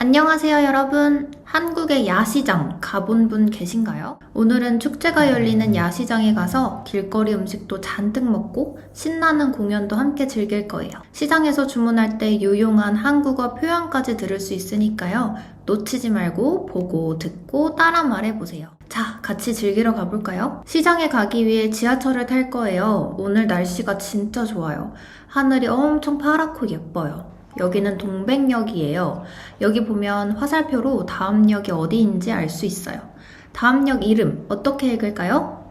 안녕하세요 여러분. 한국의 야시장 가본 분 계신가요? 오늘은 축제가 열리는 야시장에 가서 길거리 음식도 잔뜩 먹고 신나는 공연도 함께 즐길 거예요. 시장에서 주문할 때 유용한 한국어 표현까지 들을 수 있으니까요. 놓치지 말고 보고 듣고 따라 말해보세요. 자, 같이 즐기러 가볼까요? 시장에 가기 위해 지하철을 탈 거예요. 오늘 날씨가 진짜 좋아요. 하늘이 엄청 파랗고 예뻐요. 여기는 동백역이에요. 여기 보면 화살표로 다음 역이 어디인지 알 수 있어요. 다음 역 이름 어떻게 읽을까요?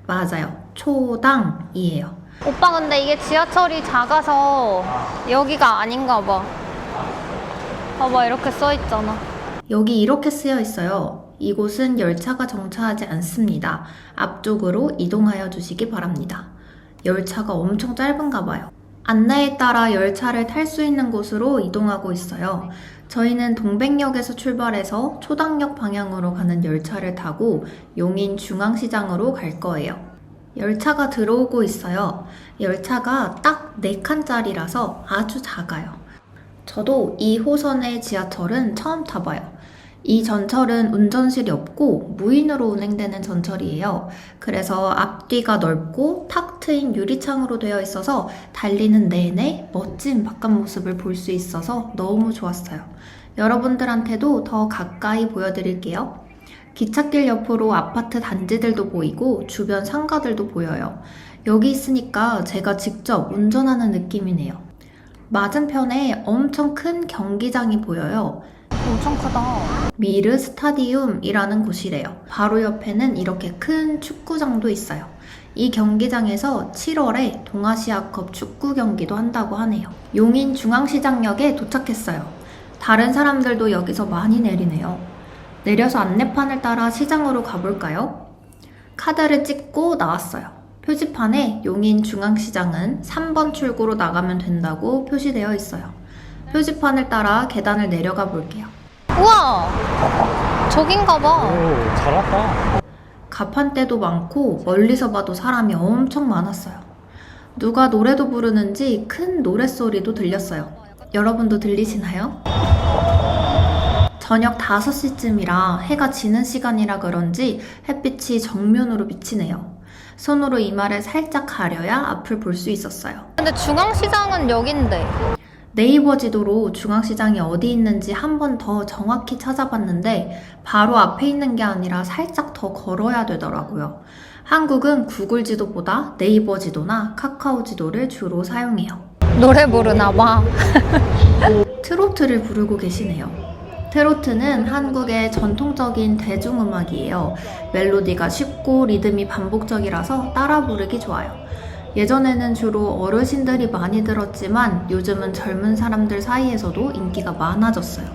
맞아요. 초당이에요. 오빠 근데 이게 지하철이 작아서 여기가 아닌가 봐. 봐봐 이렇게 써있잖아. 여기 이렇게 쓰여 있어요. 이곳은 열차가 정차하지 않습니다. 앞쪽으로 이동하여 주시기 바랍니다. 열차가 엄청 짧은가 봐요. 안내에 따라 열차를 탈 수 있는 곳으로 이동하고 있어요. 저희는 동백역에서 출발해서 초당역 방향으로 가는 열차를 타고 용인 중앙시장으로 갈 거예요. 열차가 들어오고 있어요. 열차가 딱 4칸짜리라서 아주 작아요. 저도 이 호선의 지하철은 처음 타봐요. 이 전철은 운전실이 없고 무인으로 운행되는 전철이에요. 그래서 앞뒤가 넓고 탁 트인 유리창으로 되어 있어서 달리는 내내 멋진 바깥 모습을 볼 수 있어서 너무 좋았어요. 여러분들한테도 더 가까이 보여드릴게요. 기찻길 옆으로 아파트 단지들도 보이고 주변 상가들도 보여요. 여기 있으니까 제가 직접 운전하는 느낌이네요. 맞은편에 엄청 큰 경기장이 보여요. 엄청 크다. 미르 스타디움이라는 곳이래요. 바로 옆에는 이렇게 큰 축구장도 있어요. 이 경기장에서 7월에 동아시아컵 축구 경기도 한다고 하네요. 용인 중앙시장역에 도착했어요. 다른 사람들도 여기서 많이 내리네요. 내려서 안내판을 따라 시장으로 가볼까요? 카드를 찍고 나왔어요. 표지판에 용인 중앙시장은 3번 출구로 나가면 된다고 표시되어 있어요. 표지판을 따라 계단을 내려가 볼게요. 우와! 저긴가 봐. 오, 잘 왔다. 가판대도 많고 멀리서 봐도 사람이 엄청 많았어요. 누가 노래도 부르는지 큰 노랫소리도 들렸어요. 여러분도 들리시나요? 저녁 5시쯤이라 해가 지는 시간이라 그런지 햇빛이 정면으로 비치네요. 손으로 이마를 살짝 가려야 앞을 볼 수 있었어요. 근데 중앙시장은 여긴데. 네이버 지도로 중앙시장이 어디 있는지 한 번 더 정확히 찾아봤는데 바로 앞에 있는 게 아니라 살짝 더 걸어야 되더라고요. 한국은 구글 지도보다 네이버 지도나 카카오 지도를 주로 사용해요. 노래 부르나 봐. 트로트를 부르고 계시네요. 트로트는 한국의 전통적인 대중음악이에요. 멜로디가 쉽고 리듬이 반복적이라서 따라 부르기 좋아요. 예전에는 주로 어르신들이 많이 들었지만 요즘은 젊은 사람들 사이에서도 인기가 많아졌어요.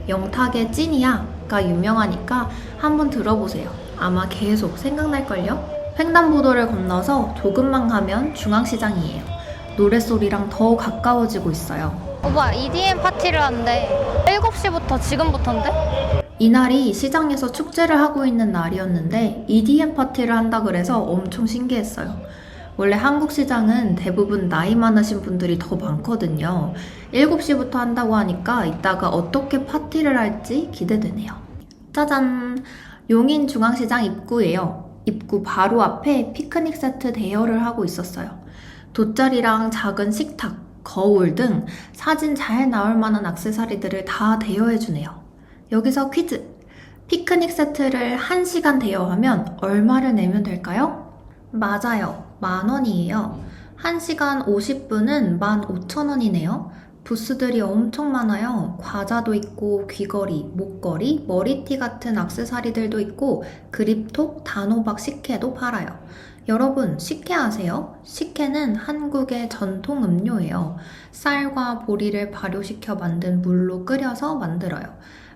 영탁의 찐이야가 유명하니까 한번 들어보세요. 아마 계속 생각날걸요? 횡단보도를 건너서 조금만 가면 중앙시장이에요. 노랫소리랑 더 가까워지고 있어요. 오빠 EDM 파티를 한대. 7시부터 지금부터인데? 이날이 시장에서 축제를 하고 있는 날이었는데 EDM 파티를 한다 그래서 엄청 신기했어요. 원래 한국 시장은 대부분 나이 많으신 분들이 더 많거든요. 7시부터 한다고 하니까 이따가 어떻게 파티를 할지 기대되네요. 짜잔! 용인 중앙시장 입구예요. 입구 바로 앞에 피크닉 세트 대여를 하고 있었어요. 돗자리랑 작은 식탁, 거울 등 사진 잘 나올 만한 액세서리들을 다 대여해주네요. 여기서 퀴즈! 피크닉 세트를 1시간 대여하면 얼마를 내면 될까요? 맞아요. 10,000원이에요. 1시간 50분은 15,000원이네요. 부스들이 엄청 많아요. 과자도 있고 귀걸이, 목걸이, 머리띠 같은 액세서리들도 있고 그립톡, 단호박 식혜도 팔아요. 여러분 식혜 아세요? 식혜는 한국의 전통 음료예요. 쌀과 보리를 발효시켜 만든 물로 끓여서 만들어요.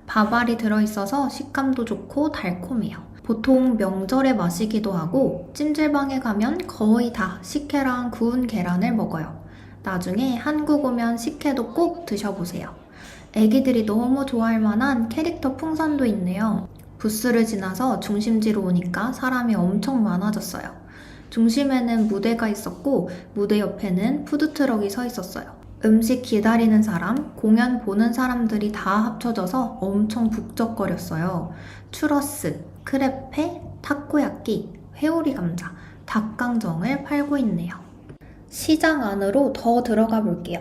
밥알이 들어있어서 식감도 좋고 달콤해요. 보통 명절에 마시기도 하고 찜질방에 가면 거의 다 식혜랑 구운 계란을 먹어요. 나중에 한국 오면 식혜도 꼭 드셔보세요. 애기들이 너무 좋아할 만한 캐릭터 풍선도 있네요. 부스를 지나서 중심지로 오니까 사람이 엄청 많아졌어요. 중심에는 무대가 있었고 무대 옆에는 푸드트럭이 서 있었어요. 음식 기다리는 사람, 공연 보는 사람들이 다 합쳐져서 엄청 북적거렸어요. 추러스, 크레페, 타코야끼, 회오리 감자, 닭강정을 팔고 있네요. 시장 안으로 더 들어가 볼게요.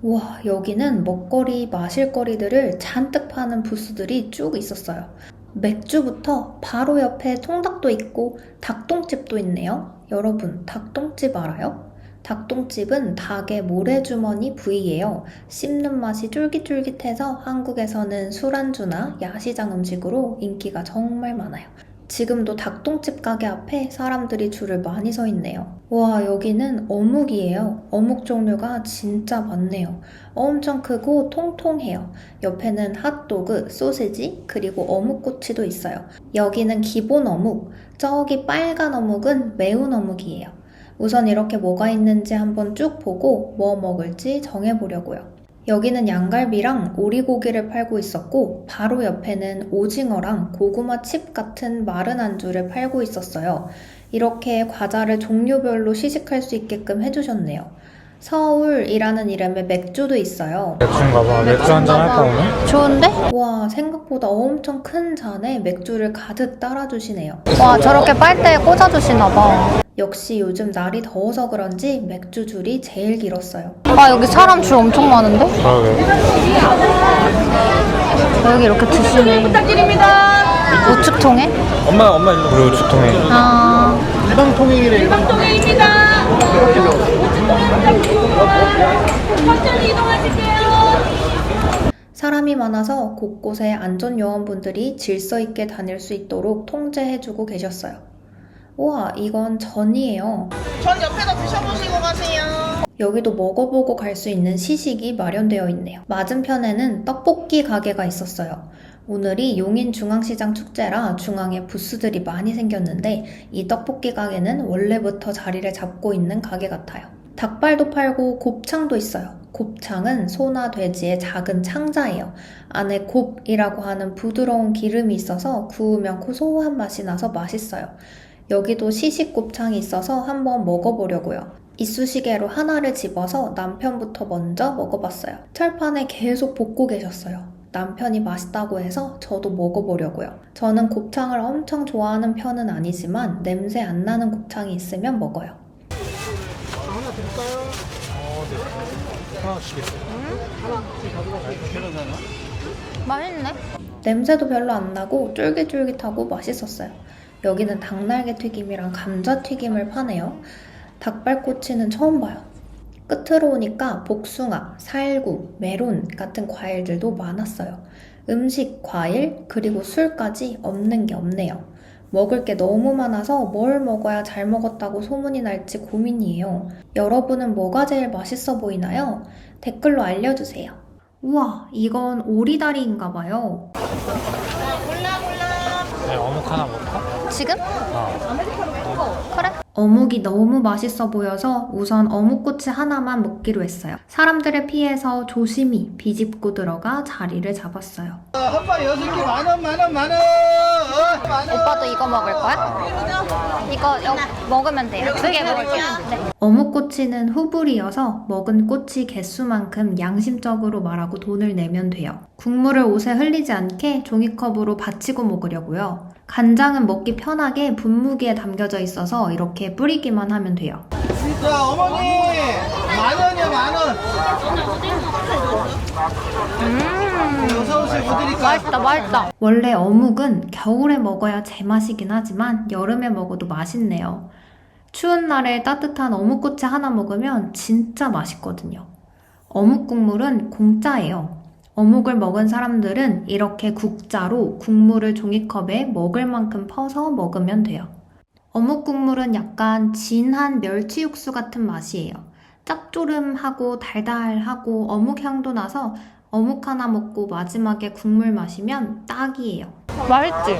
우와, 여기는 먹거리, 마실거리들을 잔뜩 파는 부스들이 쭉 있었어요. 맥주부터 바로 옆에 통닭도 있고 닭똥집도 있네요. 여러분, 닭똥집 알아요? 닭똥집은 닭의 모래주머니 부위예요. 씹는 맛이 쫄깃쫄깃해서 한국에서는 술안주나 야시장 음식으로 인기가 정말 많아요. 지금도 닭똥집 가게 앞에 사람들이 줄을 많이 서 있네요. 와, 여기는 어묵이에요. 어묵 종류가 진짜 많네요. 엄청 크고 통통해요. 옆에는 핫도그, 소시지, 그리고 어묵꼬치도 있어요. 여기는 기본 어묵, 저기 빨간 어묵은 매운 어묵이에요. 우선 이렇게 뭐가 있는지 한번 쭉 보고 뭐 먹을지 정해보려고요. 여기는 양갈비랑 오리고기를 팔고 있었고 바로 옆에는 오징어랑 고구마 칩 같은 마른 안주를 팔고 있었어요. 이렇게 과자를 종류별로 시식할 수 있게끔 해주셨네요. 서울이라는 이름의 맥주도 있어요. 맥주인가 봐. 맥주 한잔 할까 오늘? 좋은데? 와, 생각보다 엄청 큰 잔에 맥주를 가득 따라주시네요. 와, 저렇게 빨대에 꽂아주시나 봐. 역시 요즘 날이 더워서 그런지 맥주 줄이 제일 길었어요. 와, 여기 사람 줄 엄청 많은데? 그러게. 여기 이렇게 드시네. 부탁드립니다. 우측통에? 엄마 일로. 우리 우측통에. 아, 일방통행입니다. 천천히 이동하실게요. 사람이 많아서 곳곳에 안전요원분들이 질서 있게 다닐 수 있도록 통제해주고 계셨어요. 우와, 이건 전이에요. 전 옆에서 드셔보시고 가세요. 여기도 먹어보고 갈 수 있는 시식이 마련되어 있네요. 맞은편에는 떡볶이 가게가 있었어요. 오늘이 용인중앙시장 축제라 중앙에 부스들이 많이 생겼는데 이 떡볶이 가게는 원래부터 자리를 잡고 있는 가게 같아요. 닭발도 팔고 곱창도 있어요. 곱창은 소나 돼지의 작은 창자예요. 안에 곱이라고 하는 부드러운 기름이 있어서 구우면 고소한 맛이 나서 맛있어요. 여기도 시식 곱창이 있어서 한번 먹어보려고요. 이쑤시개로 하나를 집어서 남편부터 먼저 먹어봤어요. 철판에 계속 볶고 계셨어요. 남편이 맛있다고 해서 저도 먹어보려고요. 저는 곱창을 엄청 좋아하는 편은 아니지만 냄새 안 나는 곱창이 있으면 먹어요. 하나 드릴까요? 네. 하나씩 있어요. 맛있네. 냄새도 별로 안 나고 쫄깃쫄깃하고 맛있었어요. 여기는 닭날개 튀김이랑 감자 튀김을 파네요. 닭발꼬치는 처음 봐요. 끝으로 오니까 복숭아, 살구, 메론 같은 과일들도 많았어요. 음식, 과일, 그리고 술까지 없는 게 없네요. 먹을 게 너무 많아서 뭘 먹어야 잘 먹었다고 소문이 날지 고민이에요. 여러분은 뭐가 제일 맛있어 보이나요? 댓글로 알려주세요. 우와, 이건 오리다리인가 봐요. 네, 어묵 하나 먹을까? 지금? 그래? 어묵이 너무 맛있어 보여서 우선 어묵꼬치 하나만 먹기로 했어요. 사람들을 피해서 조심히 비집고 들어가 자리를 잡았어요. 한 마리 6개 만 원. 오빠도 이거 먹을 거야? 이거 먹으면 돼요. 2개 먹을게요. 네. 어묵꼬치는 후불이어서 먹은 꼬치 개수만큼 양심적으로 말하고 돈을 내면 돼요. 국물을 옷에 흘리지 않게 종이컵으로 받치고 먹으려고요. 간장은 먹기 편하게 분무기에 담겨져 있어서 이렇게 뿌리기만 하면 돼요. 자, 어머니 10,000원이요, 10,000원. 어서 오세요. 뭐 드릴까요? 맛있다. 원래 어묵은 겨울에 먹어야 제맛이긴 하지만 여름에 먹어도 맛있네요. 추운 날에 따뜻한 어묵꼬치 하나 먹으면 진짜 맛있거든요. 어묵 국물은 공짜예요. 어묵을 먹은 사람들은 이렇게 국자로 국물을 종이컵에 먹을 만큼 퍼서 먹으면 돼요. 어묵 국물은 약간 진한 멸치 육수 같은 맛이에요. 짭조름하고 달달하고 어묵 향도 나서 어묵 하나 먹고 마지막에 국물 마시면 딱이에요. 맛있지?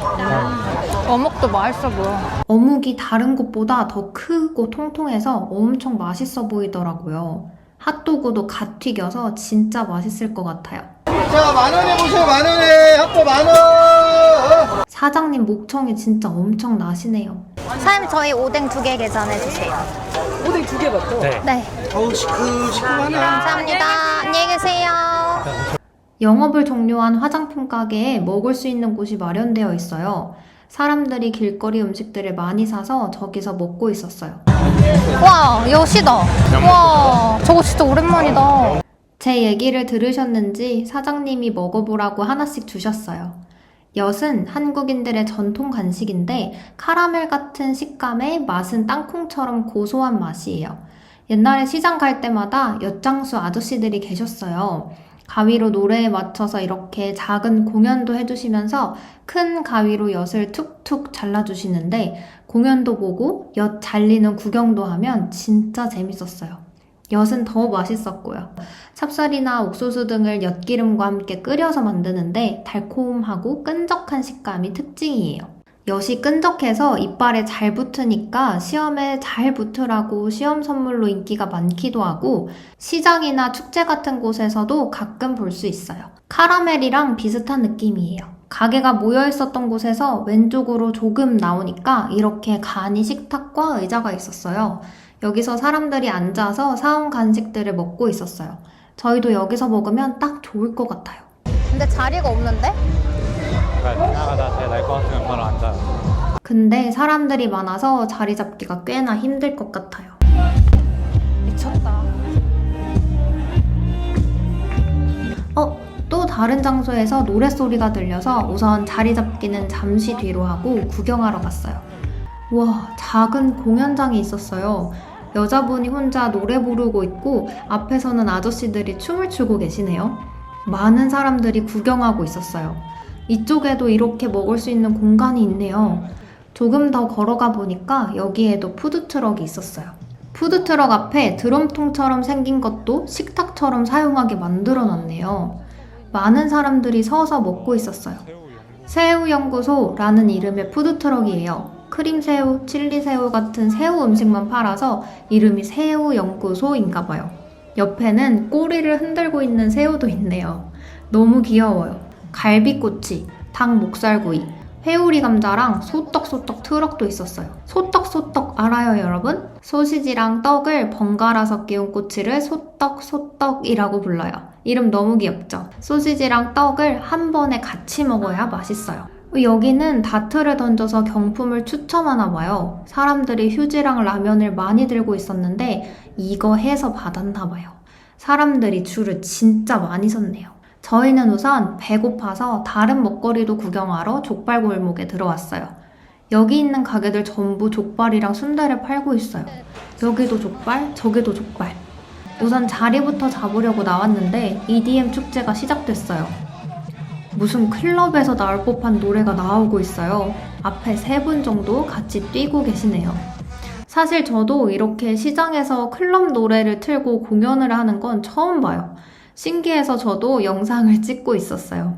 어묵도 맛있어 보여. 어묵이 다른 곳보다 더 크고 통통해서 엄청 맛있어 보이더라고요. 핫도그도 갓 튀겨서 진짜 맛있을 것 같아요. 자, 10,000원에 보세요. 10,000원에. 한꺼 10,000원. 사장님 목청이 진짜 엄청 나시네요. 사장님 저희 오뎅 2개 계산해 주세요. 오뎅 2개 맞죠? 네. 네. 어우 시큼시큼하네. 감사합니다. 안녕히 계세요. 영업을 종료한 화장품 가게에 먹을 수 있는 곳이 마련되어 있어요. 사람들이 길거리 음식들을 많이 사서 저기서 먹고 있었어요. 와, 엿이다. 와, 저거 진짜 오랜만이다. 제 얘기를 들으셨는지 사장님이 먹어보라고 하나씩 주셨어요. 엿은 한국인들의 전통 간식인데 카라멜 같은 식감에 맛은 땅콩처럼 고소한 맛이에요. 옛날에 시장 갈 때마다 엿장수 아저씨들이 계셨어요. 가위로 노래에 맞춰서 이렇게 작은 공연도 해주시면서 큰 가위로 엿을 툭툭 잘라주시는데 공연도 보고 엿 잘리는 구경도 하면 진짜 재밌었어요. 엿은 더 맛있었고요. 찹쌀이나 옥수수 등을 엿기름과 함께 끓여서 만드는데 달콤하고 끈적한 식감이 특징이에요. 엿이 끈적해서 이빨에 잘 붙으니까 시험에 잘 붙으라고 시험 선물로 인기가 많기도 하고 시장이나 축제 같은 곳에서도 가끔 볼 수 있어요. 카라멜이랑 비슷한 느낌이에요. 가게가 모여 있었던 곳에서 왼쪽으로 조금 나오니까 이렇게 간이 식탁과 의자가 있었어요. 여기서 사람들이 앉아서 사온 간식들을 먹고 있었어요. 저희도 여기서 먹으면 딱 좋을 것 같아요. 근데 자리가 없는데? 그러니까 지나가다 제일 날 것 같으면 바로 앉아요. 근데 사람들이 많아서 자리 잡기가 꽤나 힘들 것 같아요. 미쳤다. 또 다른 장소에서 노랫소리가 들려서 우선 자리 잡기는 잠시 뒤로 하고 구경하러 갔어요. 와, 작은 공연장이 있었어요. 여자분이 혼자 노래 부르고 있고 앞에서는 아저씨들이 춤을 추고 계시네요. 많은 사람들이 구경하고 있었어요. 이쪽에도 이렇게 먹을 수 있는 공간이 있네요. 조금 더 걸어가 보니까 여기에도 푸드트럭이 있었어요. 푸드트럭 앞에 드럼통처럼 생긴 것도 식탁처럼 사용하게 만들어 놨네요. 많은 사람들이 서서 먹고 있었어요. 새우연구소라는 이름의 푸드트럭이에요. 크림새우, 칠리새우 같은 새우 음식만 팔아서 이름이 새우연구소인가봐요. 옆에는 꼬리를 흔들고 있는 새우도 있네요. 너무 귀여워요. 갈비꼬치, 닭 목살구이, 회오리 감자랑 소떡소떡 트럭도 있었어요. 소떡소떡 알아요, 여러분? 소시지랑 떡을 번갈아서 끼운 꼬치를 소떡소떡이라고 불러요. 이름 너무 귀엽죠? 소시지랑 떡을 한 번에 같이 먹어야 맛있어요. 여기는 다트를 던져서 경품을 추첨하나 봐요. 사람들이 휴지랑 라면을 많이 들고 있었는데 이거 해서 받았나 봐요. 사람들이 줄을 진짜 많이 섰네요. 저희는 우선 배고파서 다른 먹거리도 구경하러 족발 골목에 들어왔어요. 여기 있는 가게들 전부 족발이랑 순대를 팔고 있어요. 여기도 족발, 저기도 족발. 우선 자리부터 잡으려고 나왔는데 EDM 축제가 시작됐어요. 무슨 클럽에서 나올 법한 노래가 나오고 있어요. 앞에 3분 정도 같이 뛰고 계시네요. 사실 저도 이렇게 시장에서 클럽 노래를 틀고 공연을 하는 건 처음 봐요. 신기해서 저도 영상을 찍고 있었어요.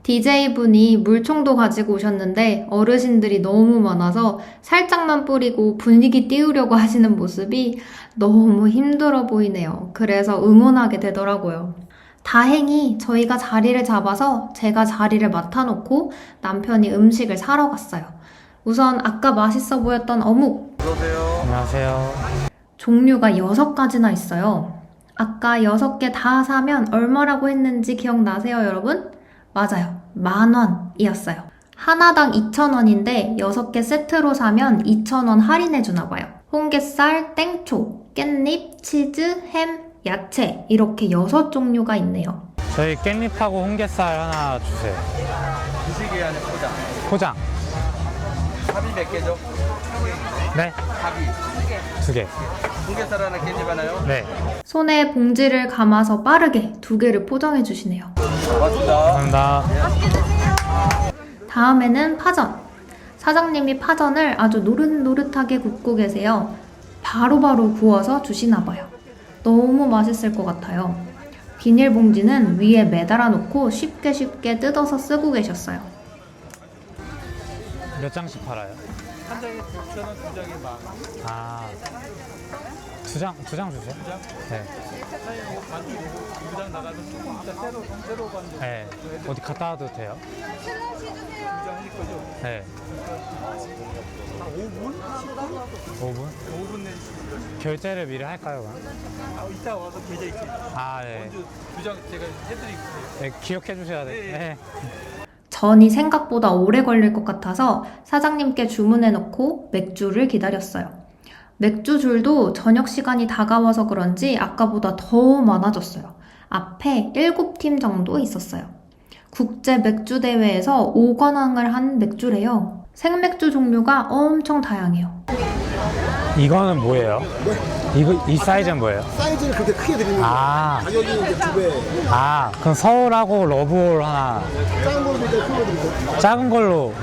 DJ분이 물총도 가지고 오셨는데 어르신들이 너무 많아서 살짝만 뿌리고 분위기 띄우려고 하시는 모습이 너무 힘들어 보이네요. 그래서 응원하게 되더라고요. 다행히 저희가 자리를 잡아서 제가 자리를 맡아놓고 남편이 음식을 사러 갔어요. 우선 아까 맛있어 보였던 어묵. 안녕하세요. 종류가 6가지나 있어요. 아까 6개 다 사면 얼마라고 했는지 기억나세요, 여러분? 맞아요. 10,000원이었어요. 하나당 2,000원인데 6개 세트로 사면 2,000원 할인해 주나 봐요. 홍게살, 땡초, 깻잎, 치즈, 햄, 야채 이렇게 6종류가 있네요. 저희 깻잎하고 홍게살 하나 주세요. 드시게 하는 포장. 포장. 합이 몇 개죠? 네. 합이 2개. 홍게살 하나, 깻잎 하나요? 네. 손에 봉지를 감아서 빠르게 2개를 포장해 주시네요. 고맙습니다. 감사합니다. 다음에는 파전. 사장님이 파전을 아주 노릇노릇하게 굽고 계세요. 바로바로 구워서 주시나 봐요. 너무 맛있을 것 같아요. 비닐봉지는 위에 매달아 놓고 쉽게 뜯어서 쓰고 계셨어요. 몇 장씩 팔아요? 한 장에 9,000원, 두 장에 10,000원. 아. 두 장 주세요. 네. 무장 나가서 조금 이따 새로 가는 네. 어디 갔다 와도 돼요? 무장하실 거죠? 네. 한 5분? 5분? 5분 내지 10분. 결제를 미리 할까요, 그럼? 이따 와서 계좌 있지. 아, 네. 먼저 두장 제가 해드릴게요. 네, 기억해 주셔야 돼요. 네. 네. 전이 생각보다 오래 걸릴 것 같아서 사장님께 주문해놓고 맥주를 기다렸어요. 맥주 줄도 저녁 시간이 다가와서 그런지 아까보다 더 많아졌어요. 앞에 7팀 정도 있었어요. 국제 맥주 대회에서 5관왕을 한 맥주래요. 생맥주 종류가 엄청 다양해요. 이거는 뭐예요? 이 사이즈는 뭐예요? 사이즈를 그렇게 크게 드리는 거예요. 아, 가격이 이제 2배. 아, 그럼 서울하고 러브홀 하나, 작은 걸로 드릴까요? 큰 걸로 드릴까요? 작은 걸로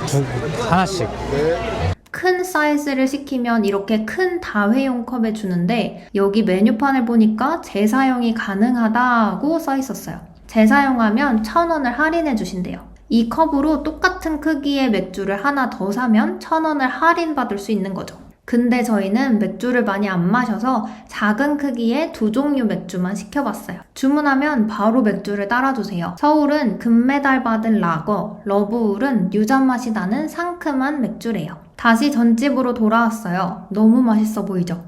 하나씩. 네. 큰 사이즈를 시키면 이렇게 큰 다회용 컵에 주는데 여기 메뉴판을 보니까 재사용이 가능하다고 써 있었어요. 재사용하면 1,000원을 할인해 주신대요. 이 컵으로 똑같은 크기의 맥주를 하나 더 사면 1,000원을 할인받을 수 있는 거죠. 근데 저희는 맥주를 많이 안 마셔서 작은 크기의 2종류 맥주만 시켜봤어요. 주문하면 바로 맥주를 따라주세요. 서울은 금메달 받은 라거, 러브홀은 유전 맛이 나는 상큼한 맥주래요. 다시 전집으로 돌아왔어요. 너무 맛있어 보이죠?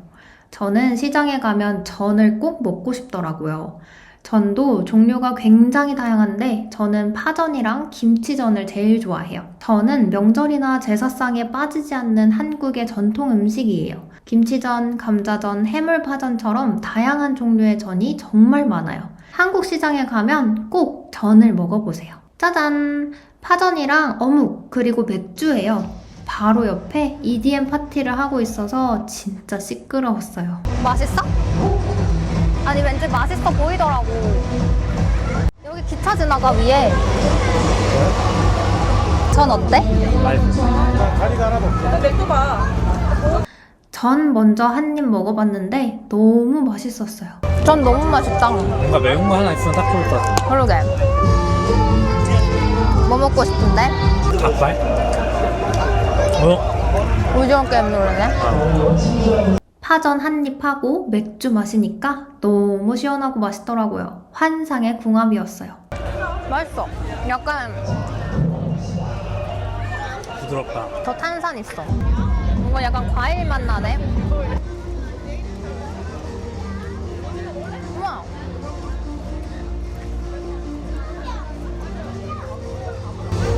저는 시장에 가면 전을 꼭 먹고 싶더라고요. 전도 종류가 굉장히 다양한데 저는 파전이랑 김치전을 제일 좋아해요. 전은 명절이나 제사상에 빠지지 않는 한국의 전통 음식이에요. 김치전, 감자전, 해물파전처럼 다양한 종류의 전이 정말 많아요. 한국 시장에 가면 꼭 전을 먹어보세요. 짜잔! 파전이랑 어묵, 그리고 맥주예요. 바로 옆에 EDM 파티를 하고 있어서 진짜 시끄러웠어요. 맛있어? 아니 왠지 맛있어 보이더라고. 여기 기차 지나가 위에. 전 어때? 맥도 봐. 전 먼저 한 입 먹어봤는데 너무 맛있었어요. 전 너무 맛있다. 뭔가 매운 거 하나 있으면 딱 좋을 것 같아. 그러게. 뭐 먹고 싶은데? 닭발? 오징어 게임 노래네. 파전 한 입 하고 맥주 마시니까 너무 시원하고 맛있더라고요. 환상의 궁합이었어요. 맛있어. 약간 부드럽다. 더 탄산 있어. 뭔가 약간 과일 맛 나네. 우와.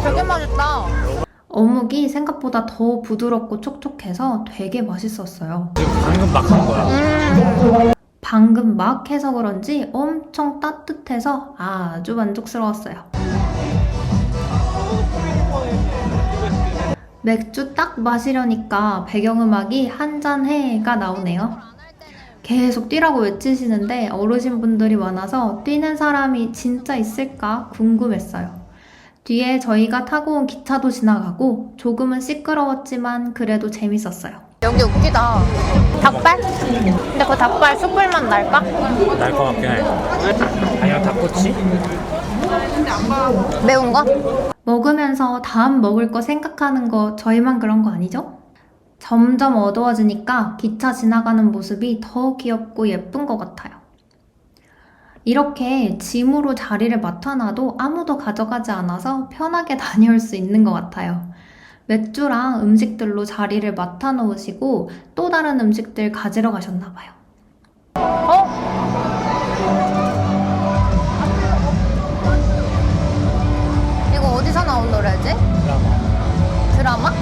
되게 맛있다. 어묵이 생각보다 더 부드럽고 촉촉해서 되게 맛있었어요. 지금 방금 막 한 거야. 방금 막 해서 그런지 엄청 따뜻해서 아주 만족스러웠어요. 맥주 딱 마시려니까 배경음악이 한잔해가 나오네요. 계속 뛰라고 외치시는데 어르신분들이 많아서 뛰는 사람이 진짜 있을까 궁금했어요. 뒤에 저희가 타고 온 기차도 지나가고 조금은 시끄러웠지만 그래도 재밌었어요. 여기 웃기다. 닭발? 근데 그 닭발 숯불맛 날까? 날 것 같긴 해. 아니면 닭꼬치? 매운 거? 먹으면서 다음 먹을 거 생각하는 거 저희만 그런 거 아니죠? 점점 어두워지니까 기차 지나가는 모습이 더 귀엽고 예쁜 것 같아요. 이렇게 짐으로 자리를 맡아놔도 아무도 가져가지 않아서 편하게 다녀올 수 있는 것 같아요. 맥주랑 음식들로 자리를 맡아놓으시고 또 다른 음식들 가지러 가셨나봐요. 이거 어디서 나온 노래지? 드라마?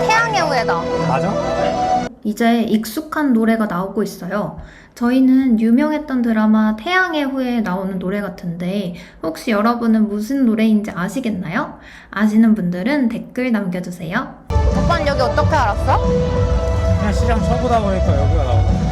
태양의 후예다. 맞아? 이제 익숙한 노래가 나오고 있어요. 저희는 유명했던 드라마 태양의 후예에 나오는 노래 같은데 혹시 여러분은 무슨 노래인지 아시겠나요? 아시는 분들은 댓글 남겨주세요. 오빠는 여기 어떻게 알았어? 그냥 시장 쳐보다 보니까 여기가 나오고.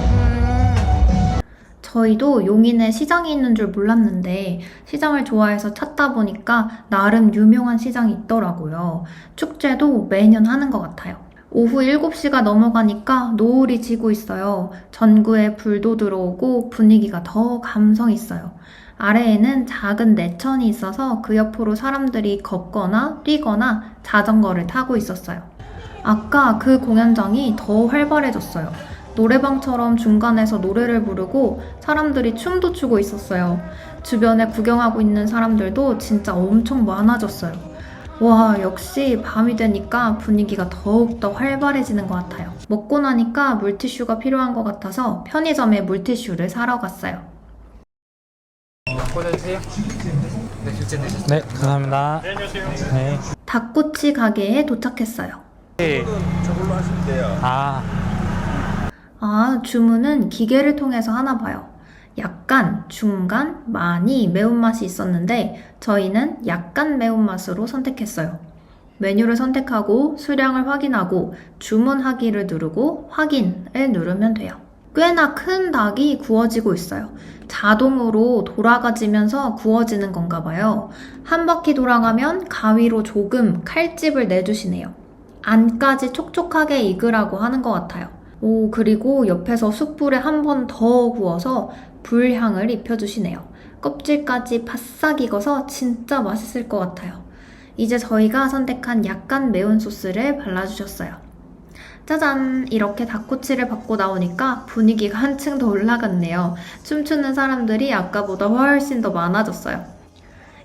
저희도 용인에 시장이 있는 줄 몰랐는데 시장을 좋아해서 찾다 보니까 나름 유명한 시장이 있더라고요. 축제도 매년 하는 것 같아요. 오후 7시가 넘어가니까 노을이 지고 있어요. 전구에 불도 들어오고 분위기가 더 감성 있어요. 아래에는 작은 내천이 있어서 그 옆으로 사람들이 걷거나 뛰거나 자전거를 타고 있었어요. 아까 그 공연장이 더 활발해졌어요. 노래방처럼 중간에서 노래를 부르고 사람들이 춤도 추고 있었어요. 주변에 구경하고 있는 사람들도 진짜 엄청 많아졌어요. 와, 역시 밤이 되니까 분위기가 더욱더 활발해지는 것 같아요. 먹고 나니까 물티슈가 필요한 것 같아서 편의점에 물티슈를 사러 갔어요. 꽂아주세요. 네, 결제 되셨어요. 네, 감사합니다. 네. 닭꼬치 가게에 도착했어요. 저걸로 하시면 돼요. 아, 주문은 기계를 통해서 하나 봐요. 약간, 중간, 많이 매운맛이 있었는데 저희는 약간 매운맛으로 선택했어요. 메뉴를 선택하고 수량을 확인하고 주문하기를 누르고 확인을 누르면 돼요. 꽤나 큰 닭이 구워지고 있어요. 자동으로 돌아가지면서 구워지는 건가 봐요. 한 바퀴 돌아가면 가위로 조금 칼집을 내주시네요. 안까지 촉촉하게 익으라고 하는 것 같아요. 오, 그리고 옆에서 숯불에 한 번 더 구워서 불향을 입혀주시네요. 껍질까지 바싹 익어서 진짜 맛있을 것 같아요. 이제 저희가 선택한 약간 매운 소스를 발라주셨어요. 짜잔! 이렇게 닭꼬치를 받고 나오니까 분위기가 한층 더 올라갔네요. 춤추는 사람들이 아까보다 훨씬 더 많아졌어요.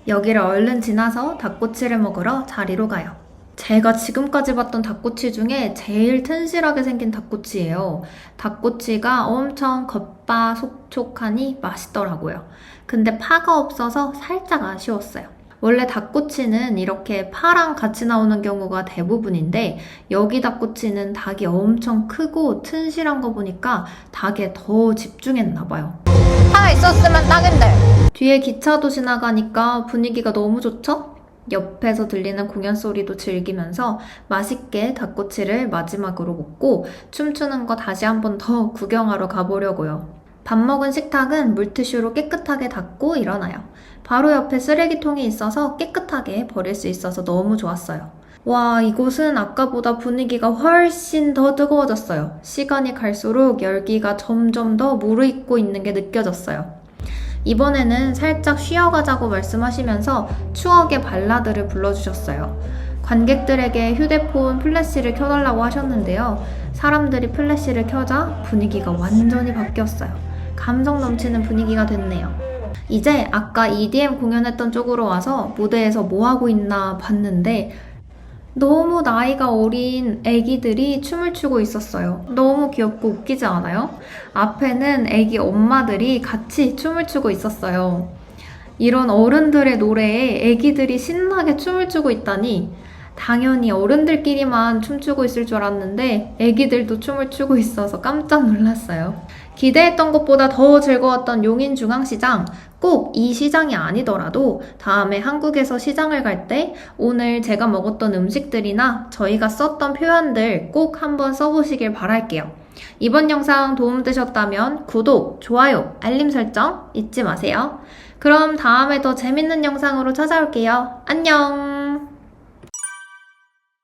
여기를 얼른 지나서 닭꼬치를 먹으러 자리로 가요. 제가 지금까지 봤던 닭꼬치 중에 제일 튼실하게 생긴 닭꼬치예요. 닭꼬치가 엄청 겉바속촉하니 맛있더라고요. 근데 파가 없어서 살짝 아쉬웠어요. 원래 닭꼬치는 이렇게 파랑 같이 나오는 경우가 대부분인데 여기 닭꼬치는 닭이 엄청 크고 튼실한 거 보니까 닭에 더 집중했나봐요. 파가 있었으면 딱인데. 뒤에 기차도 지나가니까 분위기가 너무 좋죠? 옆에서 들리는 공연 소리도 즐기면서 맛있게 닭꼬치를 마지막으로 먹고 춤추는 거 다시 한 번 더 구경하러 가보려고요. 밥 먹은 식탁은 물티슈로 깨끗하게 닦고 일어나요. 바로 옆에 쓰레기통이 있어서 깨끗하게 버릴 수 있어서 너무 좋았어요. 와, 이곳은 아까보다 분위기가 훨씬 더 뜨거워졌어요. 시간이 갈수록 열기가 점점 더 무르익고 있는 게 느껴졌어요. 이번에는 살짝 쉬어가자고 말씀하시면서 추억의 발라드를 불러주셨어요. 관객들에게 휴대폰 플래시를 켜달라고 하셨는데요. 사람들이 플래시를 켜자 분위기가 완전히 바뀌었어요. 감성 넘치는 분위기가 됐네요. 이제 아까 EDM 공연했던 쪽으로 와서 무대에서 뭐 하고 있나 봤는데 너무 나이가 어린 애기들이 춤을 추고 있었어요. 너무 귀엽고 웃기지 않아요? 앞에는 애기 엄마들이 같이 춤을 추고 있었어요. 이런 어른들의 노래에 애기들이 신나게 춤을 추고 있다니 당연히 어른들끼리만 춤추고 있을 줄 알았는데 애기들도 춤을 추고 있어서 깜짝 놀랐어요. 기대했던 것보다 더 즐거웠던 용인중앙시장. 꼭 이 시장이 아니더라도 다음에 한국에서 시장을 갈 때 오늘 제가 먹었던 음식들이나 저희가 썼던 표현들 꼭 한번 써보시길 바랄게요. 이번 영상 도움되셨다면 구독, 좋아요, 알림 설정 잊지 마세요. 그럼 다음에 더 재밌는 영상으로 찾아올게요. 안녕!